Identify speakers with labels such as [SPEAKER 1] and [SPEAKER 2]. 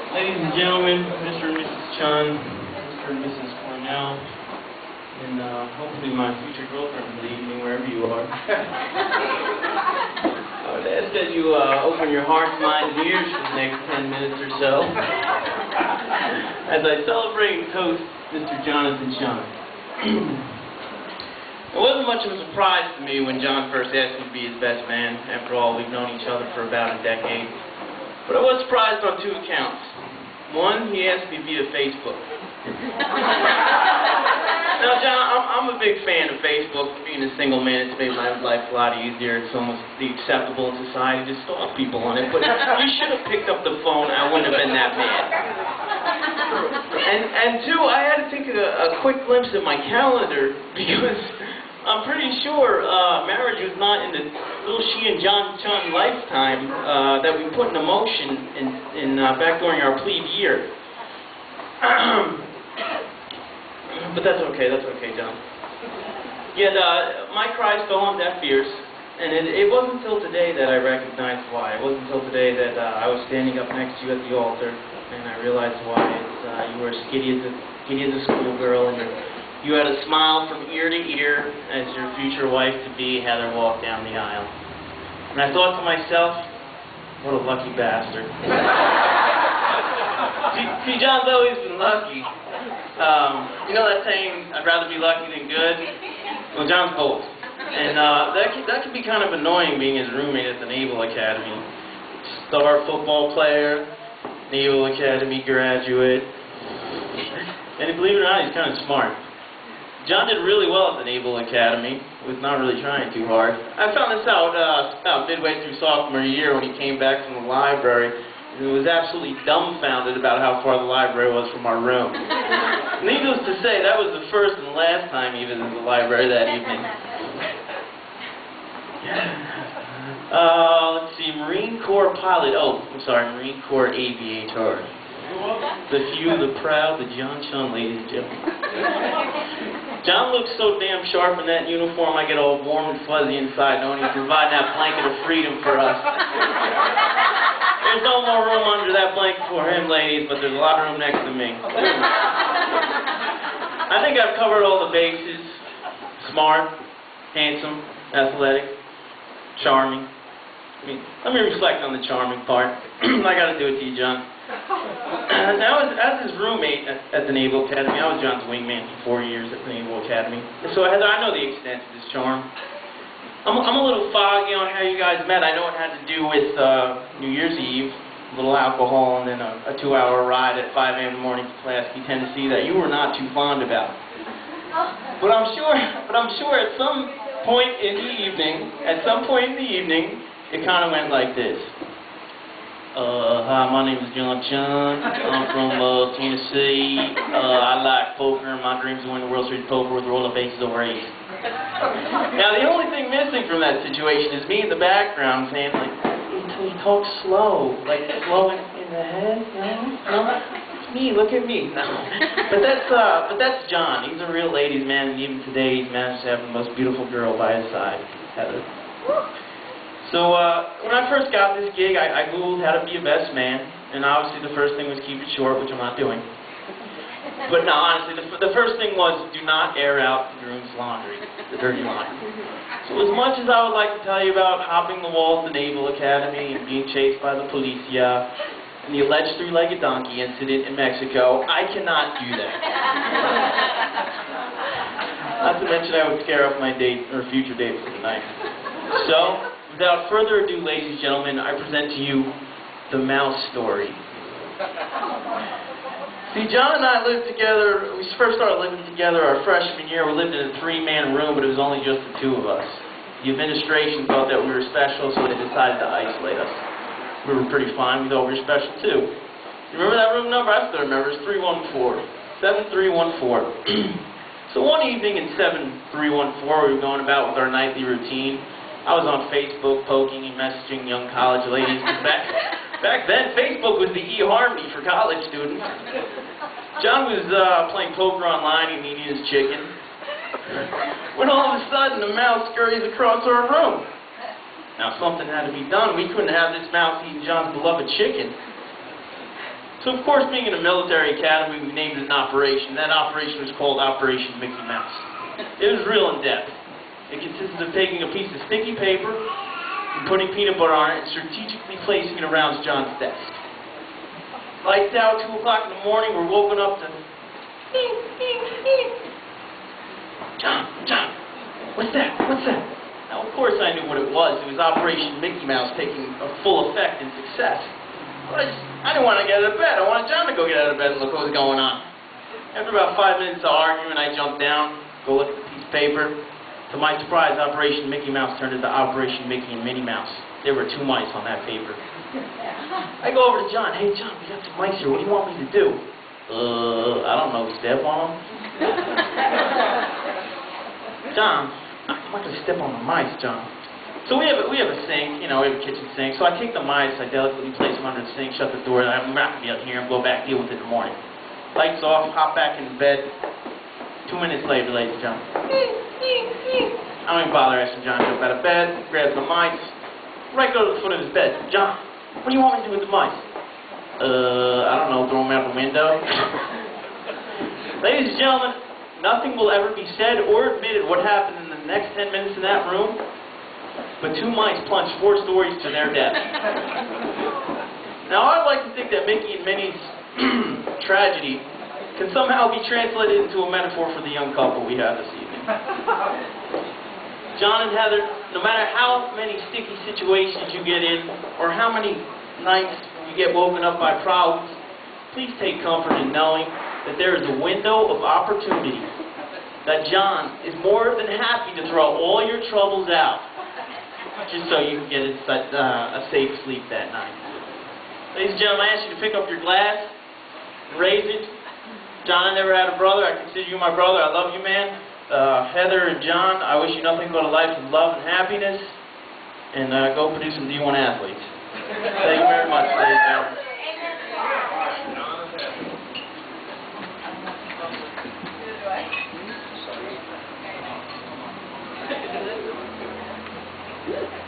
[SPEAKER 1] Ladies and gentlemen, Mr. and Mrs. Chunn, Mr. and Mrs. Cornell, and hopefully my future girlfriend for the evening, wherever you are. I would ask that you open your hearts, minds, and ears for the next 10 minutes or so as I celebrate and toast Mr. Jonathan Chunn. It wasn't much of a surprise to me when John first asked me to be his best man. After all, we've known each other for about a decade. But I was surprised on two accounts. One, he asked me via Facebook. Now, John, I'm a big fan of Facebook. Being a single man, it's made my life a lot easier. It's almost the acceptable in society to stalk people on it. But you should have picked up the phone. I wouldn't have been that mad. And two, I had to take a quick glimpse at my calendar because I'm pretty sure marriage was not in the little Sheehan Jon Chunn lifetime that we put into motion back during our plebe year. But that's okay, John. Yet my cries fell on deaf ears, and it wasn't until today that I recognized why. It wasn't until today that I was standing up next to you at the altar, and I realized why. You were as giddy as a schoolgirl, and you had a smile from ear to ear as your future wife-to-be Heather walked down the aisle. And I thought to myself, what a lucky bastard. See, John's always been lucky. You know that saying, I'd rather be lucky than good? Well, John's both. And that can be kind of annoying being his roommate at the Naval Academy. Star football player, Naval Academy graduate. And believe it or not, he's kind of smart. John did really well at the Naval Academy, was not really trying too hard. I found this out about midway through sophomore year when he came back from the library. He was absolutely dumbfounded about how far the library was from our room. Needless to say, that was the first and last time he visited the library that evening. Let's see, Marine Corps pilot. Oh, I'm sorry, Marine Corps aviator. The few, the proud, the Jon Chunn, ladies and gentlemen. John looks so damn sharp in that uniform, I get all warm and fuzzy inside knowing he's providing that blanket of freedom for us. There's no more room under that blanket for him, ladies, but there's a lot of room next to me. I think I've covered all the bases. Smart, handsome, athletic, charming. I mean, let me reflect on the charming part. I gotta do it to you, John. Now, as his roommate at the Naval Academy, I was John's wingman for 4 years at the Naval Academy. So, Heather, I know the extent of his charm. I'm a little foggy on how you guys met. I know it had to do with New Year's Eve, a little alcohol, and then a 2-hour ride at 5 a.m. in the morning to Pulaski, Tennessee that you were not too fond about. But I'm sure at some point in the evening, it kind of went like this. Hi, my name is Jon Chunn. I'm from Tennessee. I like poker. My dream is to win the World Series of Poker with roll up aces over ace. Now, the only thing missing from that situation is me in the background saying, like, he talks slow, like slow in the head, no? It's me, look at me. No. But that's John. He's a real ladies' man, and even today he's managed to have the most beautiful girl by his side, Heather. So, when I first got this gig, I Googled how to be a best man, and obviously the first thing was keep it short, which I'm not doing. But no, honestly, the first thing was do not air out the groom's laundry, the dirty laundry. So as much as I would like to tell you about hopping the wall at the Naval Academy and being chased by the policia and the alleged three-legged donkey incident in Mexico, I cannot do that. Not to mention I would scare off my date, or future date for the night. So, without further ado, ladies and gentlemen, I present to you the mouse story. See, John and I lived together, we first started living together our freshman year. We lived in a 3-man room, but it was only just the two of us. The administration thought that we were special, so they decided to isolate us. We were pretty fine, we thought we were special too. You remember that room number? I still remember, it's 314. 7314. So one evening in 7314, we were going about with our nightly routine. I was on Facebook poking and messaging young college ladies. Back then, Facebook was the eHarmony for college students. John was playing poker online and eating his chicken. When all of a sudden, a mouse scurries across our room. Now, something had to be done. We couldn't have this mouse eating John's beloved chicken. So of course, being in a military academy, we named it an operation. That operation was called Operation Mickey Mouse. It was real in-depth. It consisted of taking a piece of sticky paper and putting peanut butter on it and strategically placing it around John's desk. Lights out, 2 o'clock in the morning, we're woken up to... John, what's that? Now, of course I knew what it was. It was Operation Mickey Mouse taking a full effect and success. But I didn't want to get out of bed. I wanted John to go get out of bed and look what was going on. After about 5 minutes of arguing, I jumped down, go look at the piece of paper. To my surprise, Operation Mickey Mouse turned into Operation Mickey and Minnie Mouse. There were 2 mice on that paper. I go over to John. Hey, John, we got some mice here. What do you want me to do? I don't know. Step on them? John, I'm not going to step on the mice, John. So we have a sink, we have a kitchen sink. So I take the mice, I delicately place them under the sink, shut the door. I'm not going to be out here and go back, deal with it in the morning. Lights off, hop back into bed. 2 minutes later, ladies and gentlemen. I don't even bother asking John to jump out of bed, grab the mice, right go to the foot of his bed. John, what do you want me to do with the mice? I don't know, throw them out the window. Ladies and gentlemen, nothing will ever be said or admitted what happened in the next 10 minutes in that room. But 2 mice plunged 4 stories to their death. Now, I'd like to think that Mickey and Minnie's tragedy can somehow be translated into a metaphor for the young couple we have this evening. John and Heather, no matter how many sticky situations you get in, or how many nights you get woken up by problems, please take comfort in knowing that there is a window of opportunity, that John is more than happy to throw all your troubles out, just so you can get a safe sleep that night. Ladies and gentlemen, I ask you to pick up your glass and raise it. John, I never had a brother. I consider you my brother. I love you, man. Heather and John, I wish you nothing but a life of love and happiness. And go produce some D1 athletes. Thank you very much, ladies and gentlemen.
[SPEAKER 2] Good.